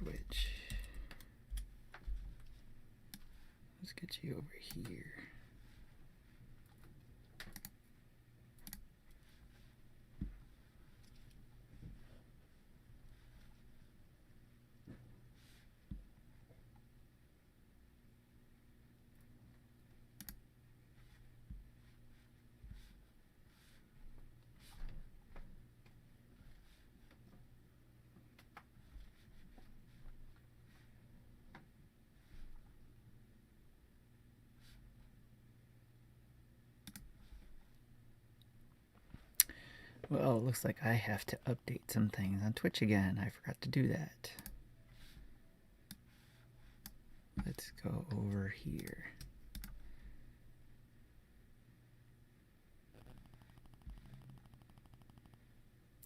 Twitch. Let's get you over here. Well, it looks like I have to update some things on Twitch again. I forgot to do that. Let's go over here.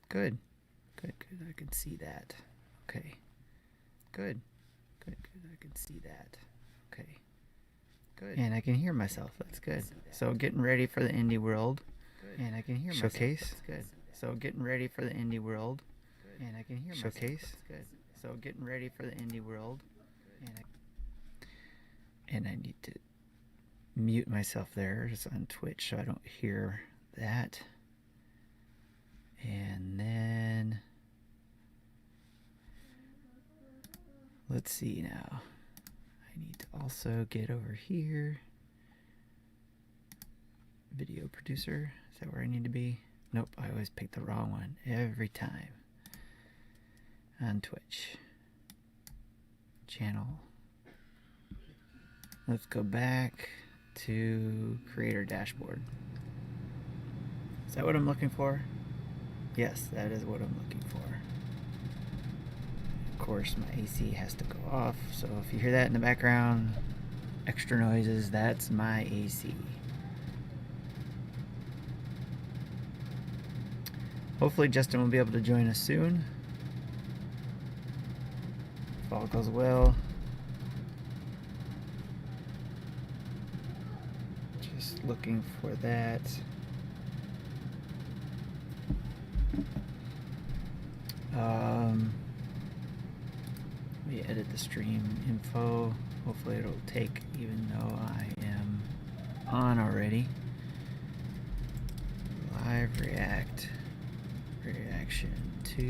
Good. Good, good. I can see that. Okay. Good. Good, good. I can see that. Okay. Good. And I can hear myself. That's good. So getting ready for the indie world. And I can hear showcase. Myself. That's good. So getting ready for the indie world. And I can hear showcase. Myself. That's good. So getting ready for the indie world. And I need to mute myself there just on Twitch so I don't hear that. And then let's see now. I need to also get over here. Video producer. Is that where I need to be? Nope, I always pick the wrong one every time. On Twitch. Channel. Let's go back to creator dashboard. Is that what I'm looking for? Yes, that is what I'm looking for. Of course, my AC has to go off, so if you hear that in the background, extra noises, that's my AC. Hopefully Justin will be able to join us soon. If all goes well. Just looking for that. Let me edit the stream info. Hopefully it'll take even though I am on already. Live react. Reaction to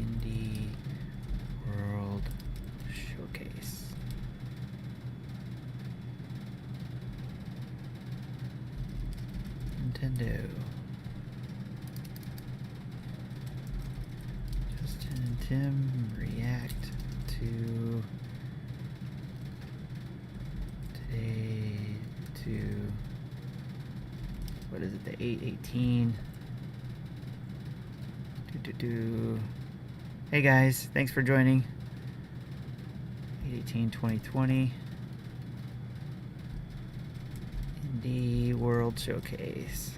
Indie World Showcase. Nintendo. Justin and Tim react to today to what is it, the 8/18. Hey guys, thanks for joining. 8/18/2020 Indie World Showcase.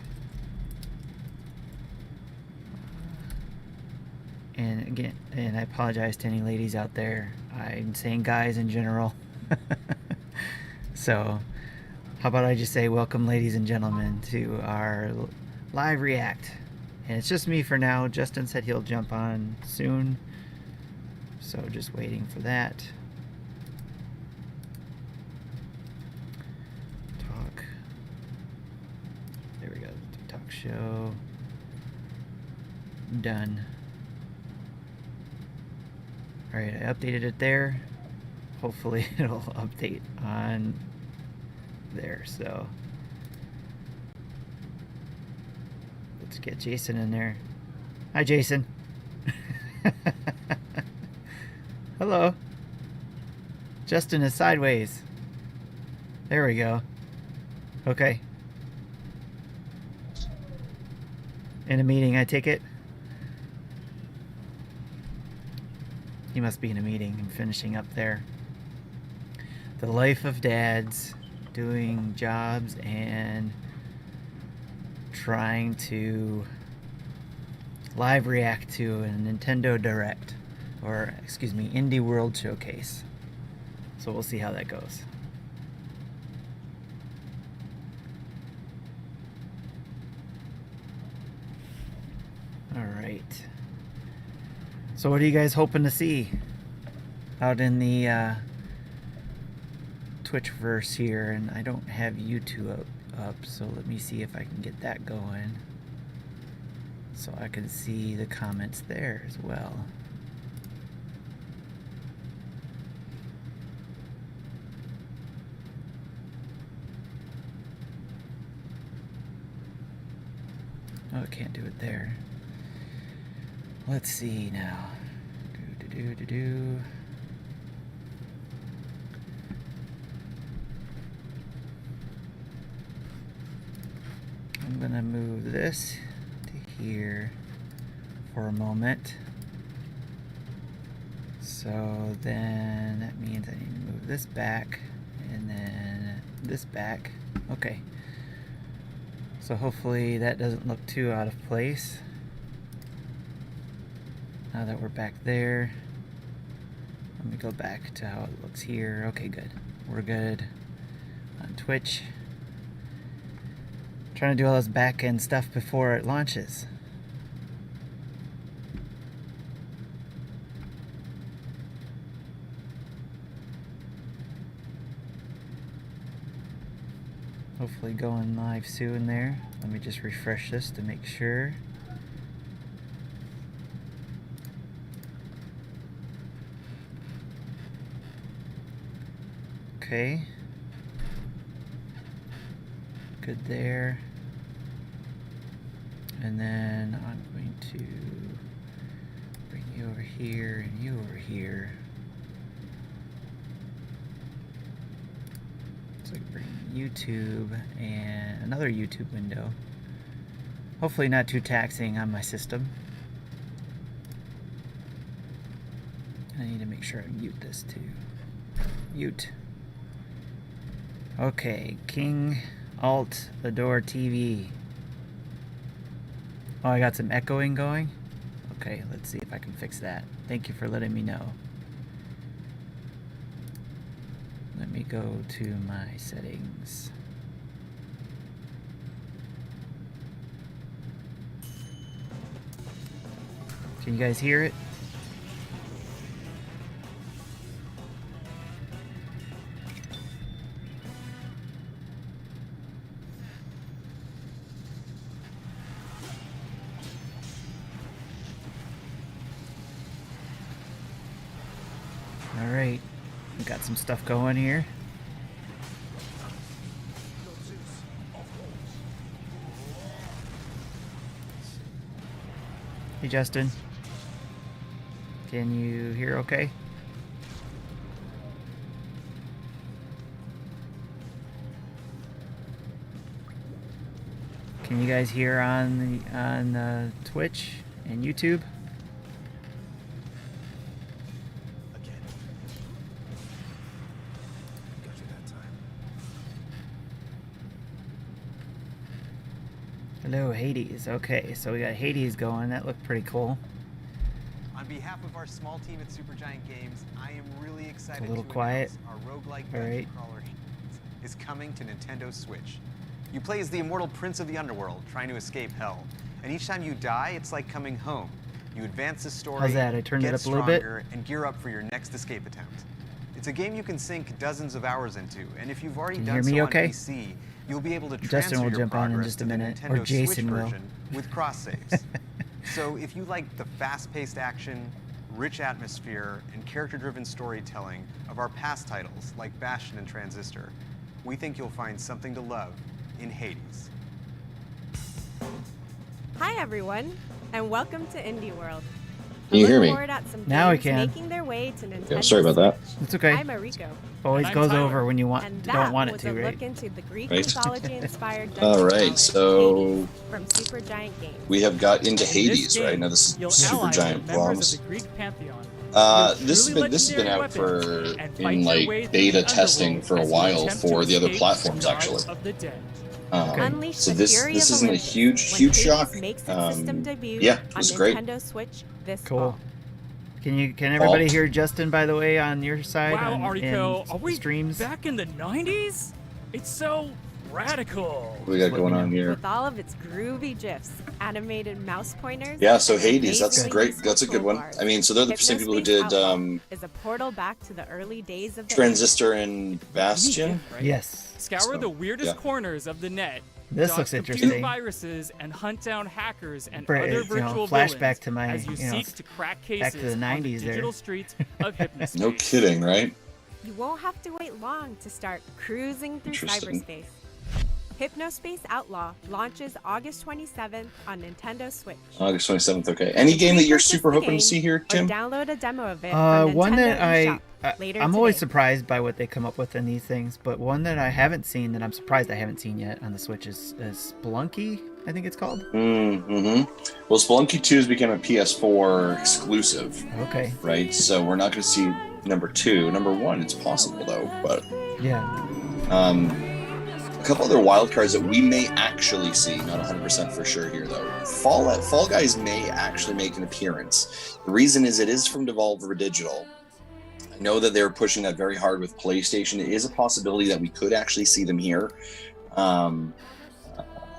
And again, and I apologize to any ladies out there. I'm saying guys in general. So how about I just say welcome, ladies and gentlemen, to our live react. And it's just me for now. Justin said he'll jump on soon. So just waiting for that. Talk. There we go. Talk show. Done. Alright, I updated it there. Hopefully it'll update on there. So let's get Jason in there. Hi, Jason. Hello. Justin is sideways. There we go. Okay. In a meeting, I take it? He must be in a meeting and finishing up there. The life of dads, doing jobs and trying to live react to a Nintendo Direct, or excuse me, Indie World Showcase. So we'll see how that goes. All right. So what are you guys hoping to see? out in the Twitchverse here, and I don't have YouTube up, so let me see if I can get that going so I can see the comments there as well. Oh, I can't do it there. Let's see now. I'm gonna move this to here for a moment. So then that means I need to move this back and then this back. Okay. So hopefully that doesn't look too out of place. Now that we're back there, let me go back to how it looks here. Okay, good. We're good on Twitch. Trying to do all this back end stuff before it launches. Hopefully going live soon there. Let me just refresh this to make sure. Okay. Good there. And then I'm going to bring you over here and you over here. So I can bring YouTube and another YouTube window. Hopefully not too taxing on my system. I need to make sure I mute this too. Mute. Okay, King Alt Adore TV. Oh, I got some echoing going? Okay, let's see if I can fix that. Thank you for letting me know. Let me go to my settings. Can you guys hear it? All right, we got some stuff going here. Hey Justin, can you hear okay? Can you guys hear on Twitch and YouTube? Hello, Hades. Okay, so we got Hades going. That looked pretty cool. On behalf of our small team at Supergiant Games, I am really excited it's a little to quiet. announce our roguelike All right. dungeon crawler is coming to Nintendo Switch. You play as the immortal prince of the underworld, trying to escape hell. And each time you die, it's like coming home. You advance the story, How's that? I turned it get up a little bit. stronger, and gear up for your next escape attempt. It's a game you can sink dozens of hours into, and if you've already Can you done hear me so okay? on PC, you'll be able to Justin transfer will your jump on in progress just to a the minute, Nintendo or Jason Switch will. version with cross saves. So if you like the fast-paced action, rich atmosphere, and character-driven storytelling of our past titles like Bastion and Transistor, we think you'll find something to love in Hades. Hi everyone, and welcome to Indie World. Can you hear me? Now I games can. Making their way to Nintendo Yeah, sorry about that. Switch. It's okay. I'm Mariko, Always And I'm goes Tyler. over when you and that don't want it was to, a right? look into the Greek Right. mythology-inspired dungeon All right, crawler, so Hades, from Supergiant Games. we have got into In this Hades, game, right? Now this you'll is Super ally Giant with members Promise. of the Greek pantheon. This has been out for in like beta testing for a while for the other platforms actually. Unleash So the this fury this of isn't a Olympus huge when huge Hades shock. makes its system debut Yeah, it on was great. Nintendo Switch this Cool. fall. Can everybody Alt. hear Justin, by the way, on your side? Wow, on, Ariko, in are we streams? back in the 90s? It's so Radical. What we got going on here? With all of its groovy GIFs, animated mouse pointers. Yeah, so and Hades, that's amazingly great. useful That's a good one. toolbars, I mean, so they're the same people who did Hypnospace Outlaw is a portal back to the early days of the Transistor and Bastion. Right? Yes. Scour So, the weirdest yeah. corners of the net. This dodge looks computer interesting. viruses and hunt down hackers and For, other you know, virtual flashback villains to my, as you you know, seek to crack back cases to the on 90s the there. digital streets of Hypnospace. No kidding, right? You won't have to wait long to start cruising through Interesting. cyberspace. Hypnospace Outlaw launches August 27th on Nintendo Switch. August 27th. Okay. Any game that you're Pre-purchase super the hoping game to see here, or Tim? download a demo of it from One Nintendo that eShop later I'm always today. surprised by what they come up with in these things, but one that I haven't seen that I'm surprised I haven't seen yet on the Switch is Spelunky, I think it's called. Mm-hmm. Well, Spelunky 2 has become a PS4 exclusive, Okay. right? So we're not going to see number 2. Number 1, it's possible though, but Yeah. a couple other wild cards that we may actually see, not 100% for sure here though. Fall Guys may actually make an appearance. The reason is it is from Devolver Digital. I know that they're pushing that very hard with PlayStation. It is a possibility that we could actually see them here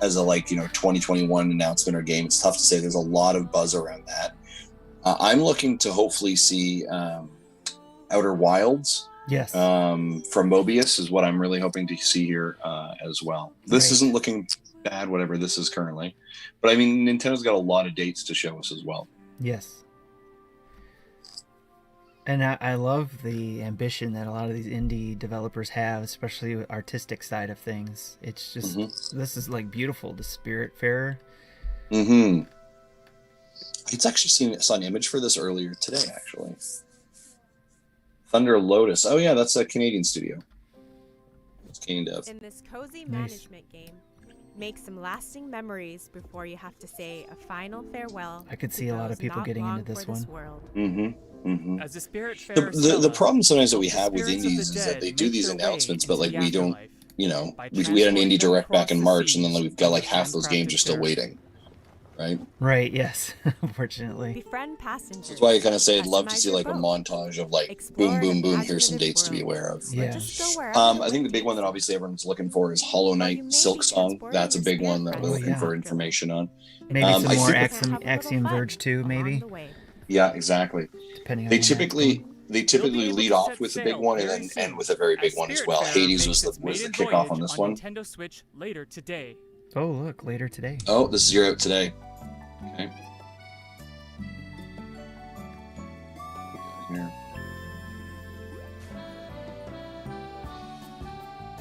as a 2021 announcement or game. It's tough to say. There's a lot of buzz around that. I'm looking to hopefully see Outer Wilds. Yes. From Mobius is what I'm really hoping to see here as well. This Right. isn't looking bad, whatever this is currently. But I mean, Nintendo's got a lot of dates to show us as well. Yes. And I love the ambition that a lot of these indie developers have, especially with artistic side of things. It's just, this is like beautiful, the Spiritfarer. Mm-hmm. It's actually saw an image for this earlier today, actually. Thunder Lotus. Oh yeah, that's a Canadian studio. It's kind of. In this cozy Nice. management game, make some lasting memories before you have to say a final farewell. I could to see a lot of those people not getting into long this for one. world. Mm-hmm. Mm-hmm. As a The problem sometimes that we have with indies is that they do these announcements, but like we don't, we had an indie direct back in March, and then we've got like half those games are still waiting, right? Right, yes, unfortunately. Befriend passengers. That's why I kind of say I'd love to Customize see your like a boat. montage of like Explore boom, boom, an boom. Here's some imaginative dates to be world. aware of. Yeah. Just go wherever I you think the want big to. one that obviously everyone's looking for is Hollow Or you Knight may Silk be Song. transported That's a with big spirit one that we're friends looking yeah. for information on. Maybe I some more think- Have a little Axiom fun Verge 2, maybe, along the way. Yeah, exactly. depending on They the typically able lead to off set with a big sail one and very then soon, end with a very big as one as well. Spiritfarer Hades makes was its the maiden kickoff on voyage this one. Nintendo Switch later today. Oh, look, later today. Oh, this is your out today. Okay. Here.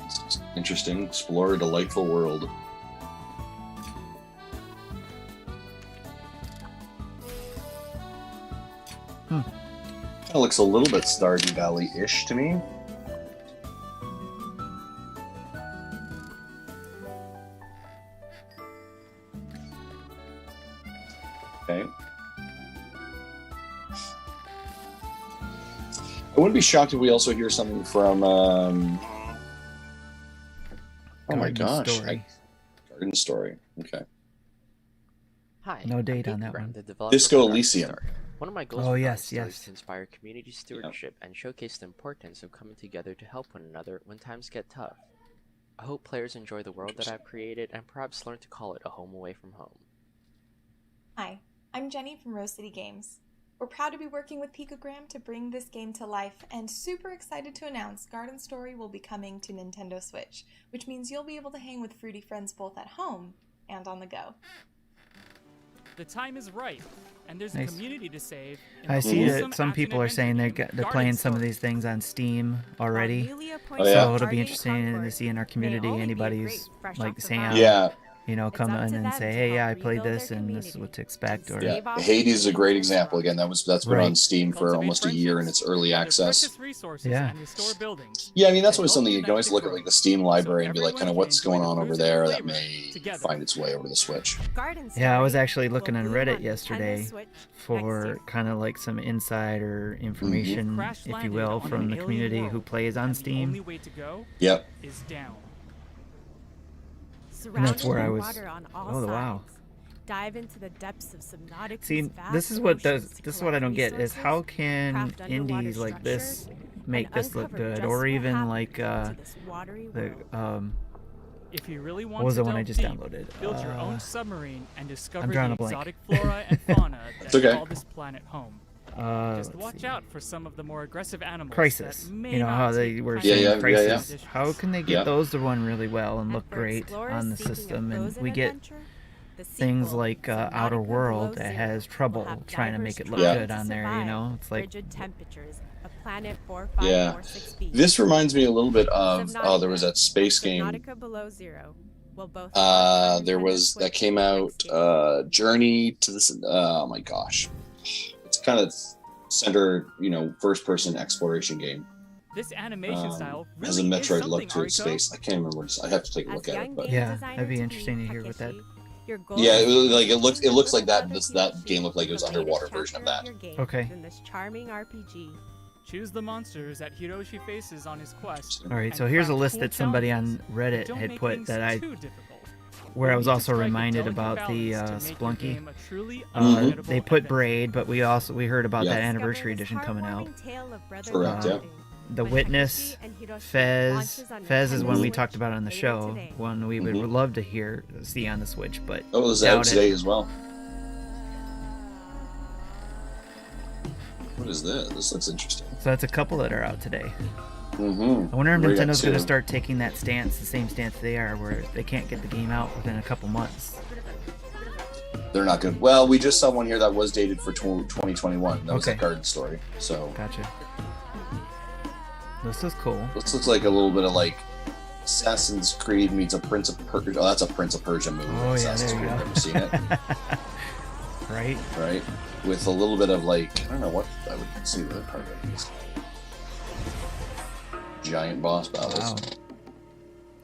This is interesting. Explore a delightful world. Hmm. Kind of looks a little bit Stardew Valley-ish to me. Okay. I wouldn't be shocked if we also hear something from. Oh my Garden gosh! Story. Garden Story. Okay. Hi. No I'm date on Pete that Brown, one. the developer Disco for Garden Elysium. Story. One of my goals Oh, with yes, Garden Story yes. is to inspire community stewardship and showcase the importance of coming together to help one another when times get tough. I hope players enjoy the world that I've created and perhaps learn to call it a home away from home. Hi, I'm Jenny from Rose City Games. We're proud to be working with Picogram to bring this game to life and super excited to announce Garden Story will be coming to Nintendo Switch, which means you'll be able to hang with fruity friends both at home and on the go. The time is right, and there's Nice. a community to save. in I the see wholesome that some people are action saying adventure they're game playing Garden some of Story. these things on Steam already. Newly Oh, appointed yeah. So it'll be Guardian interesting to Concord see in our may community only be a anybody great who's fresh like off the saying, vine. Yeah. come up in to and them say, to hey, yeah, I help played rebuild this their and this is community. what to expect. Or Yeah. Yeah. Hades is a great example. Again, that's been Right. on Steam for Cultivate almost a year in its early gather access. precious resources Yeah. and restore buildings. Yeah, I mean that's And always help something you can always humanity look at, grow. like the Steam library, and be like, everyone kind of can what's enjoy going the on over fruits of the there that flavor may together. find its way over to the Switch. Garden Yeah, I was Story actually will looking on bloom Reddit on Nintendo yesterday Switch next for year. kind of like some insider information, Crash if you landed will, on from an the alien community who world, plays on and the only Steam. way to go Yep. is down. Surrounded where by I was- water on all oh, wow. sides. Dive into the depths of Subnautica. See, this is what I don't get is how can craft underwater indies like this structures, make and this look uncover good, just or what even happened like to this watery the world. If you really want What was to the one I delve just deep, downloaded? build your own submarine and discover drawing the a blank. exotic flora and fauna that okay. call this planet home. Just Let's watch see. out for some of the more aggressive animals. Crisis. That may You know not how take they were kindly saying Yeah, to Crisis. traditions. How can they get Yeah. those to run really well and And look for great explorers on the seeking a system? And frozen we get adventure, the things sequel, like Outer Subnautica Below World that Zero, has will trouble have trying to divers make it look trying good to on there. You survive know, it's like frigid temperatures of planet Yeah. 4546b. This reminds me a little bit of there was Subnautica that space and game. Subnautica Below Zero will both launch on There Nintendo was that Switch came out. next year. Journey to this. Oh my gosh, it's kind of center, first person exploration game. This animation style really Has a is Metroid something, look to it. Ariko. Space. I can't remember. I have to take a As look at young it. But game Yeah, designer that'd be to interesting to hear what that- Takeshi, your goal yeah, is it, to like it looks. It looks like that. little That brother game looked like it was the latest underwater version of chapter that. your game Okay. in this charming RPG. Choose the monsters that Hiroshi faces on his quest. all right. and So here's a craft list cool that somebody on challenges. Reddit Don't had make put things that I, too difficult. where I You was need to also strike a reminded delicate about the balance to make your Splunky. game a truly They unforgettable put adventure. Braid, but we heard about Yeah. that Discover anniversary this edition coming out. heartwarming tale of brotherly Correct, yeah. bonding The when Witness, Takeshi and Hiroshi Fez. launches on Fez is Nintendo one we Switch talked about on the later show. today. One we would Mhm. love to see on the Switch, but Oh, it was doubt out today as well. What is this? This looks interesting. So that's a couple that are out today. Mm-hmm. I wonder if We got Nintendo's going to two. start taking that stance, the same stance they are, where they can't get the game out within a couple months. They're not good. Well, we just saw one here that was dated for 2021. That was Okay. a Garden Story. So Gotcha. This is cool. this looks like a little bit of like Assassin's Creed meets a Prince of Persia. Oh, that's a Prince of Persia movie. Oh yeah, Assassin's there you Creed. go. I've never seen it. Right? Right? With a little bit of like, I don't know what I would see the other part of it. Giant boss battles. Wow.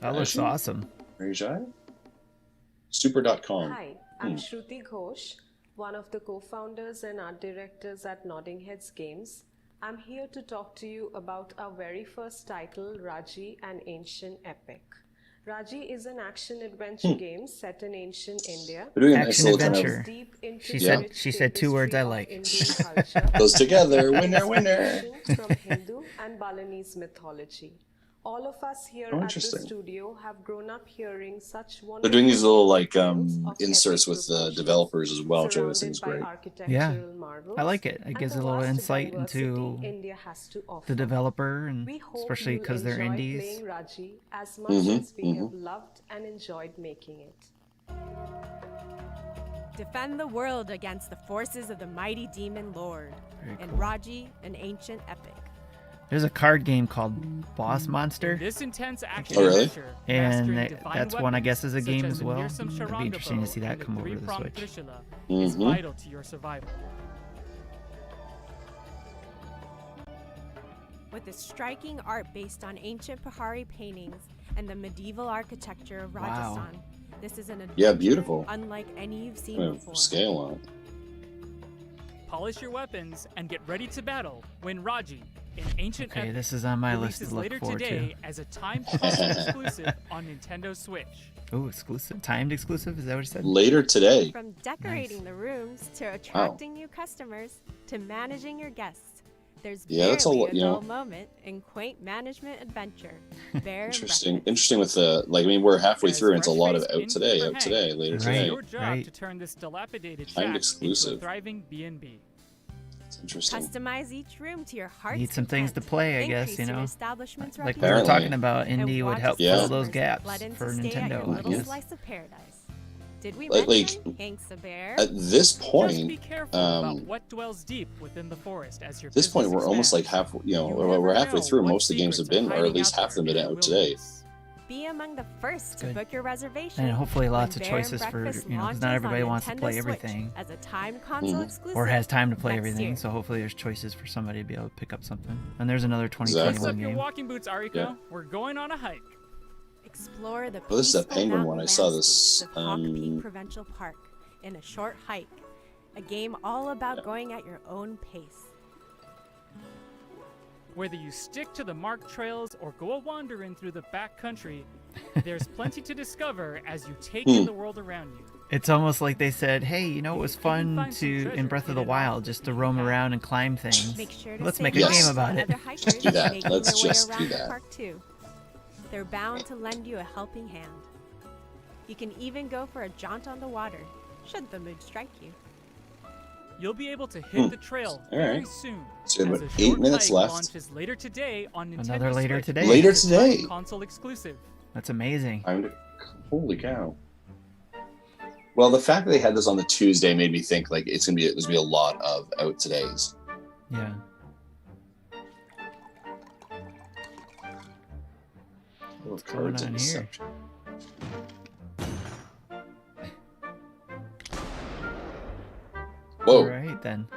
That looks Actually- awesome. Very giant. Super.com. Hi, I'm Shruti Ghosh, one of the co-founders and art directors at Nodding Heads Games. I'm here to talk to you about our very first title, Raji, an Ancient Epic. Raji is an action-adventure game set in ancient India. We're doing a nice Action little kind adventure. of Deep into She the said- rich she said two words I tapestry of like. Indian culture. goes together. Winner, winner. From Hindu and Balinese mythology. All of us here Oh, at the interesting. studio have grown up hearing such They're wonderful doing these little like tales of inserts epic with proportions, developers as well, which I always think is surrounded by great. architectural marvels, I like it. It and gives the a little vast insight diversity into India has to offer. the developer, and We hope especially you'll because they're enjoy indies. playing Raji as much Mhm, as we have loved and enjoyed making it. Defend the world against the forces of the mighty demon lord Very in cool. Raji, an ancient epic. There's a card game called Boss Monster, This intense action Oh, really? adventure, and mastering that- divine that's one I weapons guess is a such game as as the well. Nearsome It'd be Charanga interesting to bow see that and the come over to the three-pronged Switch. Trishula is Mhm. vital to your survival. With the striking art based on ancient Pahari paintings and the medieval architecture of Wow. Rajasthan, this is an adventure Yeah, beautiful. unlike any you've seen Yeah, before. scale on it. Polish your weapons and get ready to battle when Raji, an ancient Okay, epic, this is on my list releases to look later forward today as a timed console exclusive on Nintendo Switch. to. Oh, exclusive, timed exclusive. Is that what you said? Later today. From decorating Nice. the rooms to attracting new customers to managing your guests, there's Yeah, that's a barely lot, a you know. dull moment in quaint management adventure. Bear and Interesting. breakfast. Interesting with the like. I mean, we're halfway Says through, and it's a lot of fresh-faced out in today, for out today, later Right. It's today. your job right. to turn this dilapidated Timed shack into a exclusive. thriving B&B. It's interesting. Customize each room to your heart's Need some things to content. play, I guess. Increase You your know, establishment's like we were Apparently. talking about, and indie would watch help as Yeah. fill those customers gaps flood in to for stay at your Nintendo. little Yeah. slice of paradise. Did we Like- mention Hank's a bear? At this Just be point, careful about what dwells deep within the forest as your this point, business we're almost like expands. half. You we're never halfway know through. what Most of the games have secrets are been, or at hiding least out half of them there been in the out today. wilderness. Be among the first to Good. book your reservation. And hopefully lots of when Bear and choices for, Breakfast you know, 'cause not launches everybody on wants to Nintendo play Switch everything. as a time console Mhm. exclusive. Or has time to play next everything, year. so hopefully there's choices for somebody to be able to pick up something. And there's another Exactly. Lace 2021 up your game. walking boots, Ariko. Yeah. We're going on a hike. Explore the Oh, this is that peaceful penguin mountain one. I saw this, landscapes of Hawk Peak um, Provincial Park in a short hike. A game all about going at your own pace. Whether you stick to the marked trails or go a wandering through the back country, there's plenty to discover as you take in the world around you. It's almost like they said, hey, you know, it was You can fun find some to, treasure in Breath of the hidden Wild, off just the to roam beaten path. around and climb things. Make sure to Let's say make a Yes. game hi about to it. other hikers do that. making Let's their way just do around the that. park too. They're bound to lend you a helping hand. You can even go for a jaunt on the water, should the mood strike you. You'll be able to hit the trail All very right. soon. So we have as about a 8 short minutes hike left. launches later today on Nintendo Another later Switch. today. Later It's a time today. console exclusive. That's amazing. Holy cow. Well, the fact that they had this on the Tuesday made me think like there's gonna be a lot of out todays. Yeah. What's going on here? Whoa. All right then.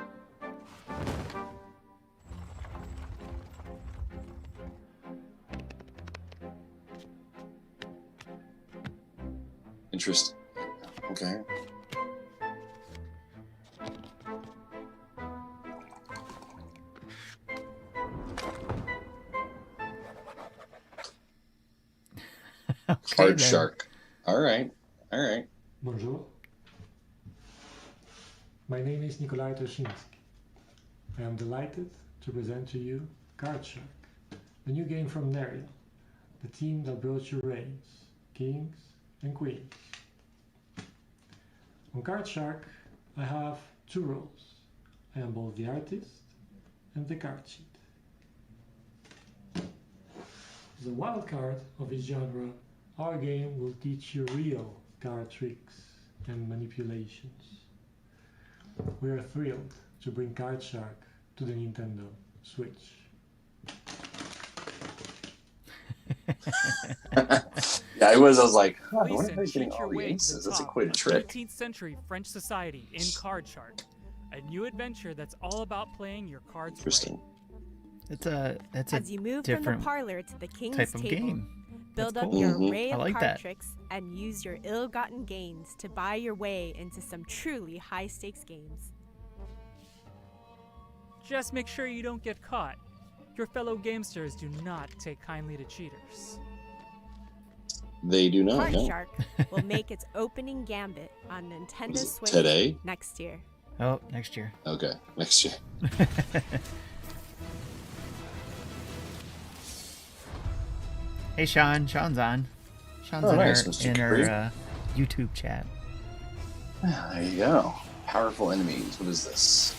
Interesting. Okay. Card then. shark. All right. All right. Bonjour. My name is Nikolai Toshinsky. I am delighted to present to you Card Shark, the new game from Neria, the team that brought you reigns, kings and queens. On Card Shark, I have two roles. I am both the artist and the card sheet. As a wild card of its genre, our game will teach you real card tricks and manipulations. We are thrilled to bring Card Shark to the Nintendo Switch. Yeah, I was like, huh, I Please wonder how he's getting cheat all your the way to aces. the That's top quite a of trick. 18th century French society in Card Shark, a new adventure that's all about playing your cards Interesting. right. It's a As you move from the different parlor to the king's type of table, game. build That's up cool. your Mhm. array I of like card that. tricks and use your ill-gotten gains to buy your way into some truly high-stakes games. Just make sure you don't get caught. Your fellow gamesters do not take kindly to cheaters. They do not Card know. Shark will make its opening gambit on Nintendo Is it Switch today? next year. Oh, next year. Okay, next year. Hey, Sean. Sean's on. Sean's Oh, in nice, our, Mr. in Capri. our YouTube chat. Ah, there you go. Powerful enemies. What is this?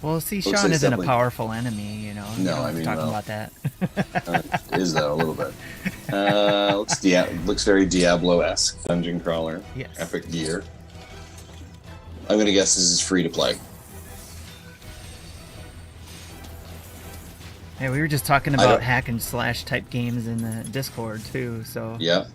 Well, see, Looks Sean like isn't a something- powerful enemy, you know. No, You don't I have to mean, talk well, about that. It is though a little bit. Looks very Diablo-esque. Dungeon crawler. Yes. Epic gear. I'm gonna guess this is free to play. Yeah, we were just talking I about don't- hack and slash type games in the Discord too. So Yeah.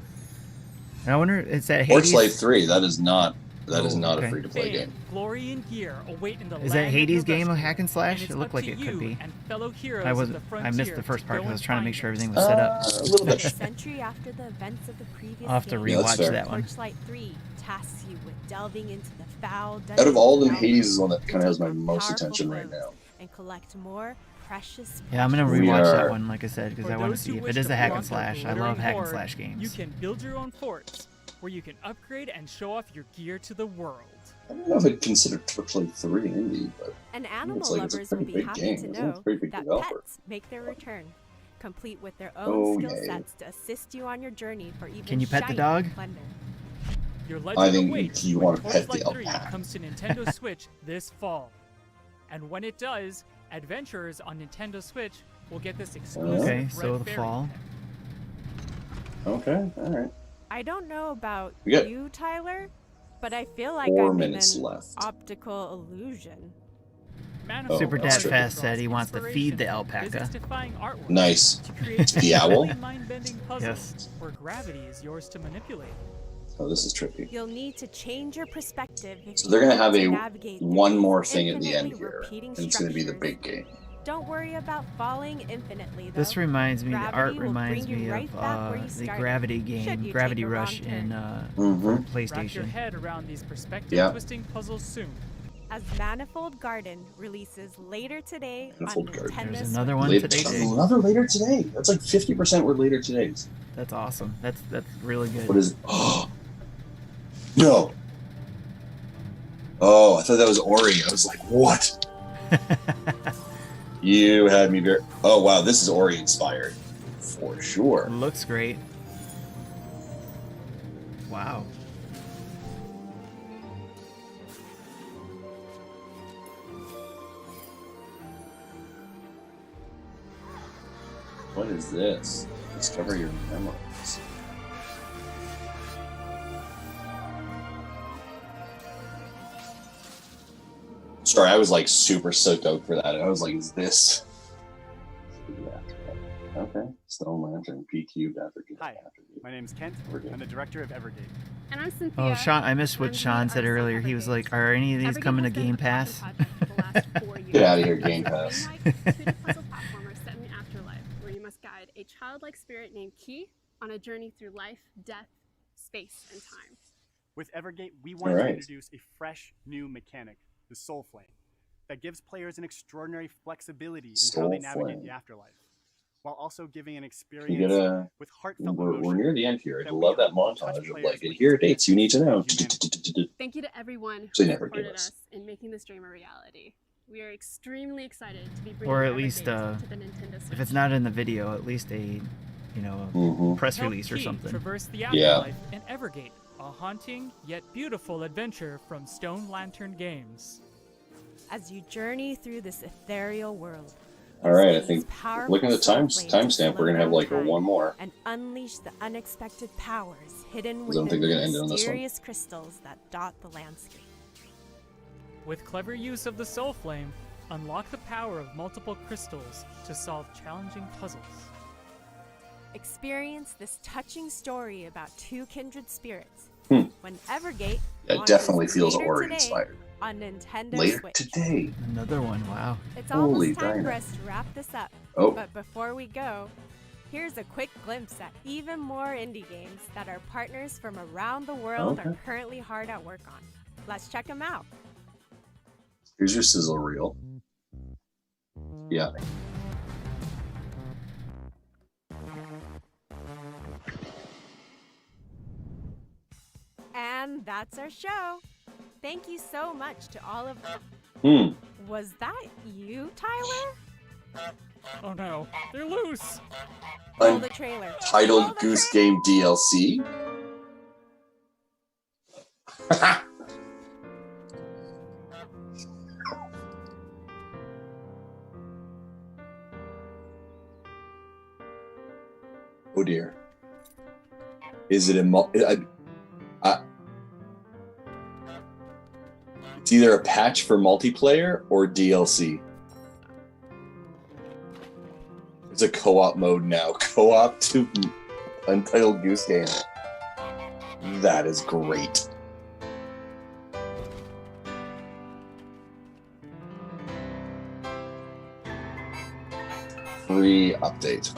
and I wonder, is that Hades? Torchlight 3. That is not Oh, a okay. free to play Fame, game. glory, and gear await in the Is land that of Hades your game a rescue, hack and slash? and it's It looked up like to it you could be. and fellow heroes I of was the I missed the frontier first part go because I was and trying to find make sure it. everything was set up. A little A bit. century after the events of the previous I'll have to game, Yeah, that's rewatch fair. that one. Torchlight 3 tasks you with delving into the foul Out of all of them, dungeons Hades is the one that to kind of has take my on most powerful attention right foes now. and collect more precious. Yeah, I'm gonna precious We rewatch are- that one, like I said, because For I want to those who see if wish it is to a hack and flaunt their slash. I love glittering hack and hoard, slash games. You can build your own forts, where you can upgrade and show off your gear to the world. I don't know if I'd consider Torchlight 3 indie, but And animal it's like it's a lovers will pretty be big happy game, to isn't it? It's know a pretty big that developer. pets make their return, complete with their Oh, own skill yay. sets to assist you on your journey for even Can you pet the shinier dog? plunder. Your I legend think awaits you when wanna pet the Torchlight 3 alpaca. comes to Nintendo Switch this fall. And when it does, adventurers on Nintendo Switch will get this exclusive Okay, Red so the Fairy fall. pet. okay, all right. I don't know about We got you, Tyler, but I feel like 4 I'm minutes in an left. optical illusion. Manifold Super that's Dad true. Fast said he draws wants to feed the inspiration from alpaca. physics-defying artwork Nice. to create The owl? truly mind-bending puzzles Yes. where gravity is yours to manipulate. Oh, this is trippy. You'll need to change your perspective if So you they're gonna want have to a navigate through one these more thing at the end infinitely here, repeating and it's gonna be the structures. big game. Don't worry about falling infinitely, though. This reminds me, the Gravity art will reminds bring you me right back where you of the started, Gravity should game, you Gravity take a wrong Rush turn. in Mhm. for Wrap your PlayStation. head around these perspective Yeah. twisting puzzles soon. As Manifold Garden releases later today Manifold on Garden. Nintendo There's Switch. another one Later, today too. another later today. That's like 50% were later todays. That's awesome. That's really good. What is? Oh no! Oh, I thought that was Ori. I was like, what? You had me very. Oh wow, this is Ori inspired for sure. Looks great. Wow. What is this? Discover your memories. Sorry, I was like super stoked out for that. I was like, is this? Okay. Stone Lantern, P cubed after. Hi, my name's Kent. I'm the director of Evergate. And I'm Cynthia. Oh, Sean, I missed what Sean said earlier. He was like, are any of these coming to Game Pass? Get out of here, Game Pass. Puzzle platformer set in the afterlife, where you must guide a childlike spirit named Key on a journey through life, death, space, and time. With Evergate, we wanted to introduce a fresh, new mechanic, the Soul Flame, that gives players an extraordinary flexibility in how they navigate the afterlife, while also giving an experience with heartfelt emotion. We're near the end here. I love that montage of like, and here are dates you need to know. Thank you to everyone So who never supported give us. us in making this dream a reality. We are extremely excited to be bringing Or at Evergate least, to the Nintendo Switch. if it's not in the video, at least a, press Help release or Key something. traverse the afterlife in Evergate, a haunting yet beautiful adventure from Stone Lantern Games. As you journey through this ethereal world, All right, I think looking at the timestamp, we're gonna have like one more. and unleash the unexpected powers hidden I don't think within they're the gonna end it on this one. mysterious crystals that dot the landscape. With clever use of the Soul Flame, unlock the power of multiple crystals to solve challenging puzzles. Experience this touching story about two kindred spirits when Evergate That launches definitely feels later Ori today inspired. on Nintendo Later Switch. today. Another one, wow. It's Holy almost time for dynamite. us to wrap this up. Oh. But before we go, here's a quick glimpse at even more indie games that our partners from around the world are currently hard at work on. Let's check them out. Here's your sizzle reel. Yeah. And that's our show. Thank you so much to all of Was that you, Tyler? Oh no, they're loose! Roll the trailer. Titled Goose Game DLC. Oh dear. Is it it's either a patch for multiplayer or DLC. It's a co-op mode now. Co-op to Untitled Goose Game. That is great. Free update.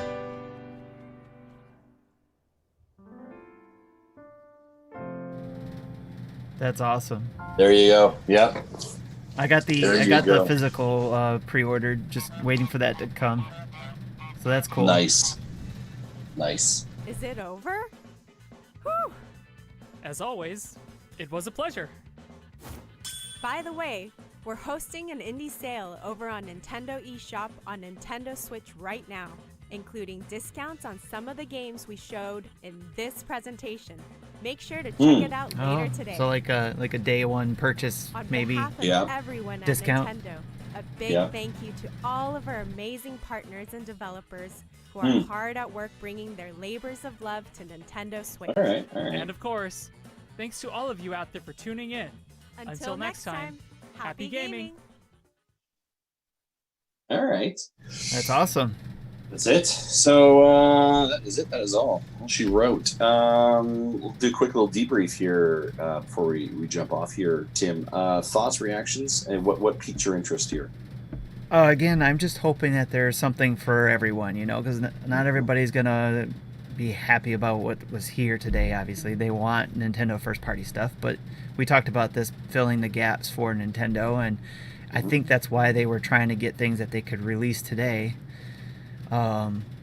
That's awesome. There you go. Yep. I got the There I you got go. the physical pre-ordered, just waiting for that to come. So that's cool. Nice. Nice. Is it over? Whew. As always, it was a pleasure. By the way, we're hosting an indie sale over on Nintendo eShop on Nintendo Switch right now, including discounts on some of the games we showed in this presentation. Make sure to check it out later today. So like a day one purchase, On maybe. behalf of everyone at Discount. Nintendo, a big thank you to all of our amazing partners and developers who are hard at work bringing their labors of love to Nintendo Switch. All right. And of course, thanks to all of you out there for tuning in. Until next time, happy gaming. All right. That's awesome. That's it. So that is it. That is all she wrote. We'll do a quick little debrief here before we jump off here. Tim, thoughts, reactions, and what piqued your interest here? Again, I'm just hoping that there's something for everyone, because not everybody's gonna be happy about what was here today. Obviously, they want Nintendo first-party stuff, but we talked about this filling the gaps for Nintendo, and I think that's why they were trying to get things that they could release today.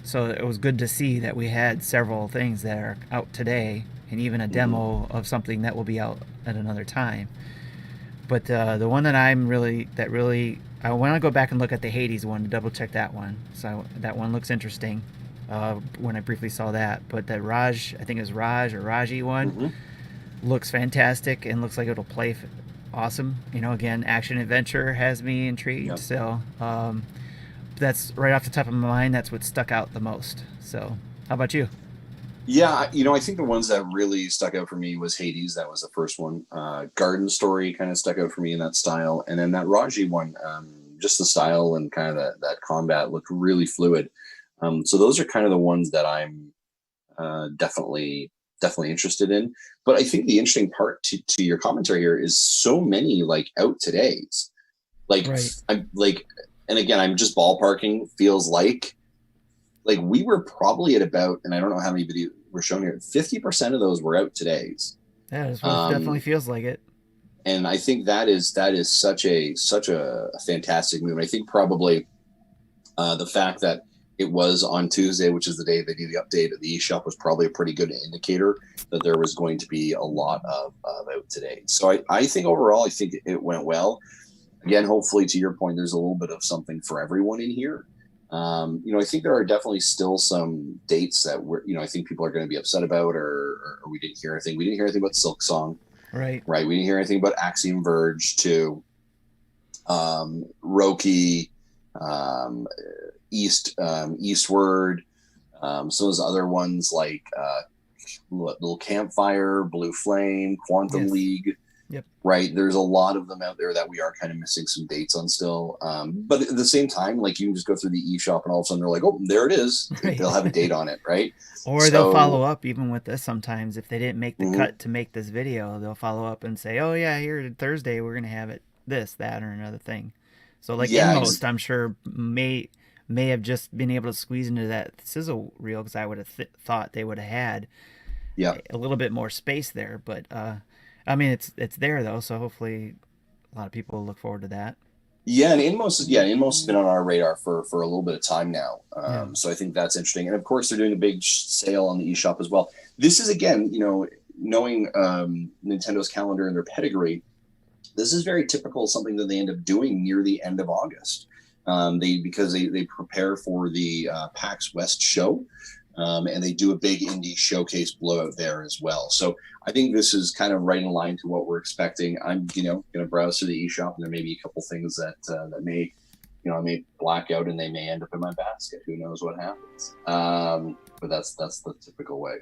So it was good to see that we had several things that are out today, and even a demo of something that will be out at another time. But the one that I want to go back and look at the Hades one to double check that one. So that one looks interesting when I briefly saw that. But that Raj, I think it was Raj or Raji one, looks fantastic and looks like it'll play awesome. You know, again, action adventure has me intrigued. Yep. So that's right off the top of my mind. That's what stuck out the most. So how about you? Yeah, you know, I think the ones that really stuck out for me was Hades. That was the first one. Garden Story kind of stuck out for me in that style. And then that Raji one, just the style and kind of that combat looked really fluid. So those are kind of the ones that I'm definitely interested in. But I think the interesting part to your commentary here is so many like out todays. Like, Right. I'm like, and again, I'm just ballparking, feels like we were probably at about, and I don't know how many videos were shown here, 50% of those were out todays. Yeah, that's what it definitely feels like it. And I think that is such a fantastic move. And I think probably the fact that it was on Tuesday, which is the day they do the update of the eShop, was probably a pretty good indicator that there was going to be a lot of out today. So I think overall, I think it went well. Again, hopefully to your point, there's a little bit of something for everyone in here. You know, I think there are definitely still some dates that I think people are going to be upset about, or we didn't hear anything. We didn't hear anything about Silk Song. Right. We didn't hear anything about Axiom Verge 2, Roki, Eastward, some of those other ones like Little Campfire, Blue Flame, Quantum Yes. League. Yep. Right. There's a lot of them out there that we are kind of missing some dates on still. But at the same time, like you can just go through the eShop and all of a sudden they're like, oh, there it is. Right. They'll have a date on it. Right. Or they'll follow up even with this sometimes. If they didn't make the cut to make this video, they'll follow up and say, oh, yeah, here Thursday, we're going to have it this, that, or another thing. So like Inmost, I'm sure may have just been able to squeeze into that sizzle reel because I would have thought they would have had a little bit more space there. But I mean, it's there though, so hopefully a lot of people will look forward to that. Yeah, and Inmost has been on our radar for a little bit of time now. So I think that's interesting. And of course, they're doing a big sale on the eShop as well. This is, again, you know, knowing Nintendo's calendar and their pedigree, this is very typical of something that they end up doing near the end of August. Because they prepare for the PAX West show. And they do a big indie showcase blowout there as well. So I think this is kind of right in line to what we're expecting. I'm, going to browse through the eShop, and there may be a couple things that may, I may black out and they may end up in my basket. Who knows what happens? But that's the typical way.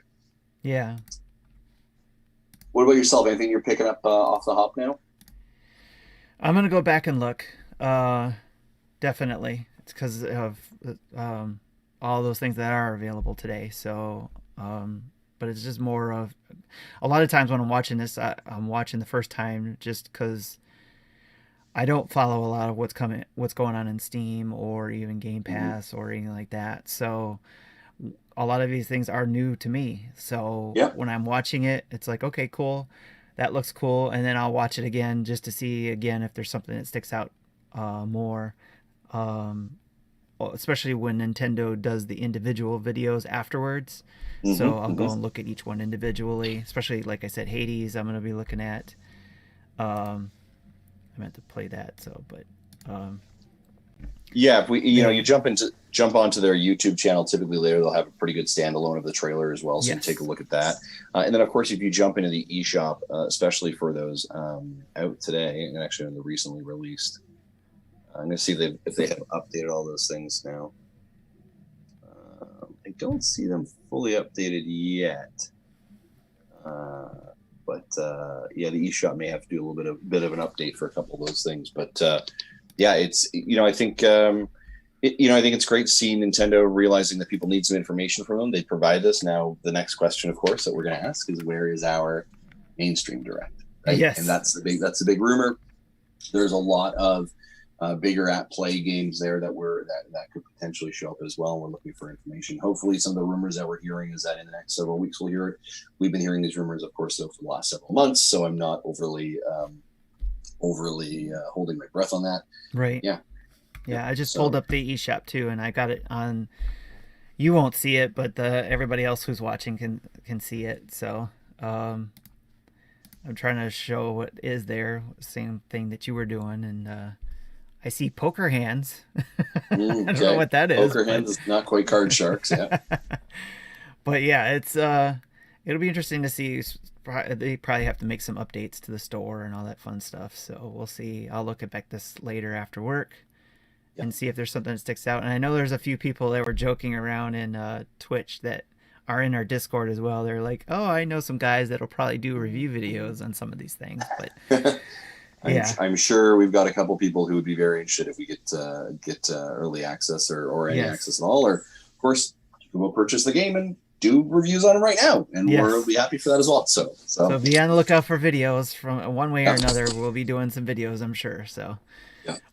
Yeah. What about yourself? Anything you're picking up off the hop now? I'm gonna go back and look. Definitely, it's because of all those things that are available today. So, but it's just more of a lot of times when I'm watching this, I'm watching the first time just because I don't follow a lot of what's going on in Steam or even Game Pass or anything like that. So a lot of these things are new to me. So when I'm watching it, it's like, okay, cool. That looks cool. And then I'll watch it again just to see again if there's something that sticks out more. Especially when Nintendo does the individual videos afterwards. So I'll go and look at each one individually, especially like I said, Hades, I'm going to be looking at. I meant to play that. So, but, yeah, if we, you jump onto their YouTube channel, typically later, they'll have a pretty good standalone of the trailer as well. So you take a look at that. And then of course, if you jump into the eShop, especially for those out today and actually on the recently released, I'm going to see if they have updated all those things now. I don't see them fully updated yet. But the eShop may have to do a little bit of an update for a couple of those things. But it's I think I think it's great to see Nintendo realizing that people need some information from them. They provide this. Now the next question, of course, that we're going to ask is, where is our mainstream direct? Right? Yes, and that's the big rumor. There's a lot of bigger at play games there that could potentially show up as well. We're looking for information. Hopefully some of the rumors that we're hearing is that in the next several weeks we'll hear it. We've been hearing these rumors, of course, though, for the last several months, so I'm not overly holding my breath on that. Right. I just pulled up the eShop too, and I got it on. You won't see it, but everybody else who's watching can see it. So I'm trying to show what is there, same thing that you were doing, and I see poker hands. I don't know what that is. Poker hands is not quite card sharks, yeah. But yeah, it's it'll be interesting to see they probably have to make some updates to the store and all that fun stuff. So we'll see. I'll look back this later after work and see if there's something that sticks out. And I know there's a few people that were joking around in Twitch that are in our Discord as well. They're like, oh, I know some guys that'll probably do review videos on some of these things. But yeah, I'm sure we've got a couple people who would be very interested if we get early access or any access at all. Or of course, you can go purchase the game and do reviews on it right now, and we'll be happy for that as well. So be on the lookout for videos from one way or another. We'll be doing some videos, I'm sure. So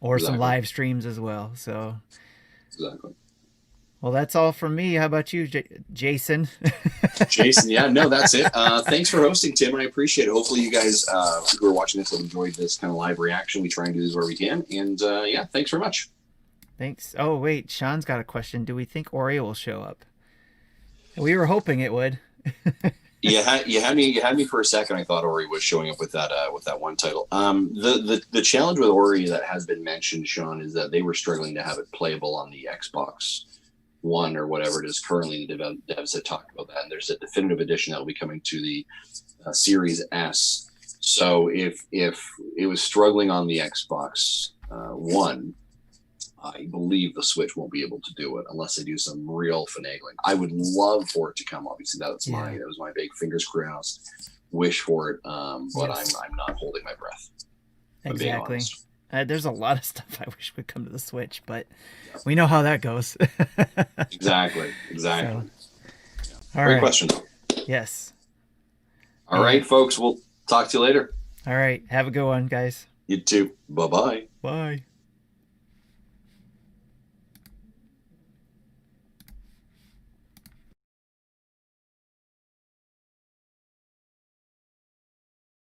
or some live streams as well. So exactly. Well, that's all from me. How about you, Jason? Jason, yeah, no, that's it. Thanks for hosting, Tim. I appreciate it. Hopefully you guys who are watching this have enjoyed this kind of live reaction. We try and do this where we can. And yeah, thanks very much. Thanks. Oh, wait, Sean's got a question. Do we think Ori will show up? We were hoping it would. You had me for a second. I thought Ori was showing up with that one title. The challenge with Ori that has been mentioned, Sean, is that they were struggling to have it playable on the Xbox One or whatever it is currently. The devs have talked about that, and there's a definitive edition that will be coming to the Series S. So if it was struggling on the Xbox One, I believe the Switch won't be able to do it unless they do some real finagling. I would love for it to come. Obviously, that was my big fingers crossed wish for it. But I'm not holding my breath. Exactly. There's a lot of stuff I wish would come to the Switch, but we know how that goes. Exactly. So, Great question. Yes. All right, folks. We'll talk to you later. All right. Have a good one, guys. You too. Bye-bye. Bye.